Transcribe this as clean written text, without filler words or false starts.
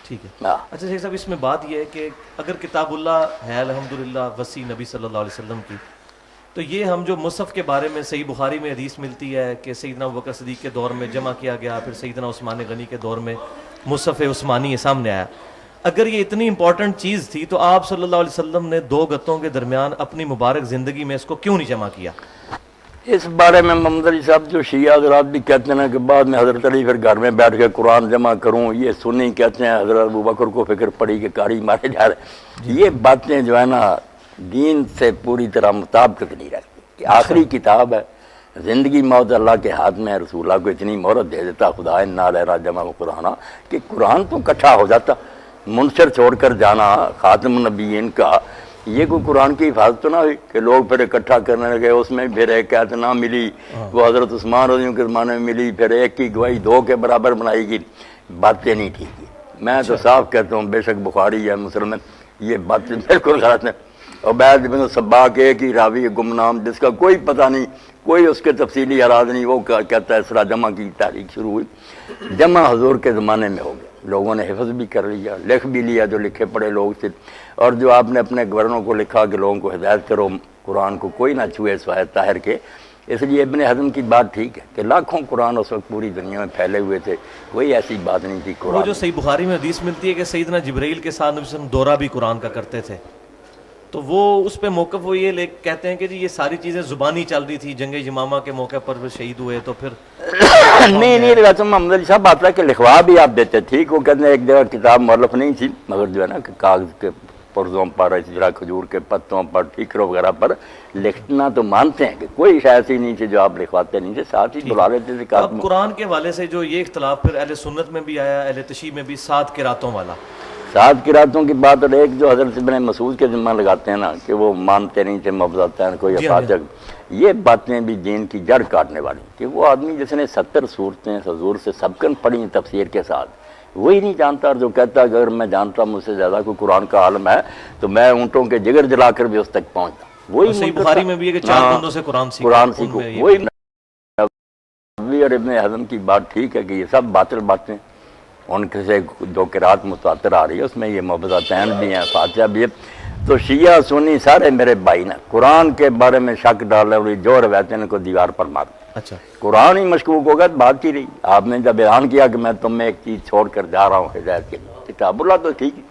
ٹھیک ہے. اچھا شیخ صاحب، اس میں بات یہ ہے کہ اگر کتاب اللہ ہے الحمدللہ وسیع نبی صلی اللہ علیہ وسلم کی، تو یہ ہم جو مصحف کے بارے میں صحیح بخاری میں حدیث ملتی ہے کہ سیدنا ابوبکر صدیق کے دور میں جمع کیا گیا، پھر سیدنا عثمان غنی کے دور میں مصحف عثمانی یہ سامنے آیا، اگر یہ اتنی امپورٹنٹ چیز تھی تو آپ صلی اللہ علیہ وسلم نے دو گتوں کے درمیان اپنی مبارک زندگی میں اس کو کیوں نہیں جمع کیا؟ اس بارے میں محمد علی صاحب جو شیعہ حضرات بھی کہتے ہیں کہ بعد میں حضرت علی پھر گھر میں بیٹھ کے قرآن جمع کروں، یہ سنی کہتے ہیں حضرت ابوبکر کو فکر پڑی کہ قاری مارے جا رہے. یہ باتیں جو ہے نا دین سے پوری طرح مطابقت نہیں رکھتی. کہ آخری کتاب ہے، زندگی موت اللہ کے ہاتھ میں ہے، رسول اللہ کو اتنی مہرت دے دیتا خدا انا لنا جمع قرآن کہ قرآن تو اکٹھا ہو جاتا. منصر چھوڑ کر جانا خاتم النبیین کا، یہ کوئی قرآن کی حفاظت تو نہ ہوئی کہ لوگ پھر اکٹھا کرنے لگے، اس میں پھر ایک آیت نہ ملی، وہ حضرت عثمان رضی اللہ عنہ کے زمانے میں ملی، پھر ایک کی گواہی دو کے برابر بنائی گئی. باتیں نہیں ٹھیک ہے. میں تو صاف کہتا ہوں، بے شک بخاری ہے مسلم ہے، یہ باتیں بالکل غلط ہیں. عبید بن سباق ایک ہی راوی گمنام جس کا کوئی پتہ نہیں، کوئی اس کے تفصیلی اراض نہیں، وہ کہتا ہے اس طرح جمع کی تاریخ شروع ہوئی. جمع حضور کے زمانے میں ہو گیا، لوگوں نے حفظ بھی کر لیا، لکھ بھی لیا جو لکھے پڑے لوگ تھے. اور جو آپ نے اپنے گورنوں کو لکھا کہ لوگوں کو ہدایت کرو قرآن کو کوئی نہ چھوئے سوائے طاہر کے. اس لیے ابن حزم کی بات ٹھیک ہے کہ لاکھوں قرآن اس وقت پوری دنیا میں پھیلے ہوئے تھے، کوئی ایسی بات نہیں تھی. وہ جو صحیح بخاری میں حدیث ملتی ہے کہ سیدنا جبرائیل کے ساتھ نبی صلی اللہ علیہ وسلم دورہ بھی قرآن کا کرتے تھے، تو وہ اس پہ موقف وہ یہ کہتے ہیں کہ جی یہ ساری چیزیں زبانی چل رہی تھی، جنگ یمامہ کے موقع پر وہ شہید ہوئے تو پھر نہیں محمد علی صاحب بات ہے کہ لکھوا بھی آپ دیتے ٹھیک. وہ کہتے ہیں ایک جگہ کتاب مؤلف نہیں تھی، مگر جو ہے نا کہ کاغذ کے پرزوں پر، اسی طرح کھجور کے پتوں پر، ٹھیکروں وغیرہ پر لکھنا تو مانتے ہیں کہ کوئی شے ایسی نہیں تھی جو آپ لکھواتے نہیں تھے، ساتھ ہی بلا لیتے تھے. اب قرآن کے حوالے سے جو یہ اختلاف پھر اہل سنت میں بھی آیا، اہل تشیع میں بھی، 7 قراتوں والا. 7 قراتوں کی بات، اور ایک جو حضرت ابن مسعود کے ذمہ لگاتے ہیں نا کہ وہ مانتے نہیں تھے مفضلتین کوئی افاتح، یہ باتیں بھی دین کی جڑ کاٹنے والی. کہ وہ آدمی جس نے 70 صورتیں حضور سے سبقن پڑھی ہیں تفسیر کے ساتھ، وہی نہیں جانتا، اور جو کہتا ہے کہ اگر میں جانتا مجھ سے زیادہ کوئی قرآن کا عالم ہے تو میں اونٹوں کے جگر جلا کر بھی اس تک پہنچتا. وہی صحیح بخاری میں بھی ہے کہ 4 بندوں سے قرآن سیکھو. وہی نبوی اور ابن حزم کی بات ٹھیک ہے کہ یہ سب باطل باتیں. ان کے سے 2 قرات متواتر آ رہی ہے، اس میں یہ مفضلتین بھی ہیں، فاتحہ بھی ہے. تو شیعہ سنی سارے میرے بھائی نا قرآن کے بارے میں شک ڈالے ہوئی جو روایتیں ان کو دیوار پر مار. اچھا قرآن ہی مشکوک ہوگا تو بات ہی رہی. آپ نے جب اعلان کیا کہ میں تم میں ایک چیز چھوڑ کر جا رہا ہوں ہدایت کے لیے، کتاب اللہ تو ٹھیک ہے.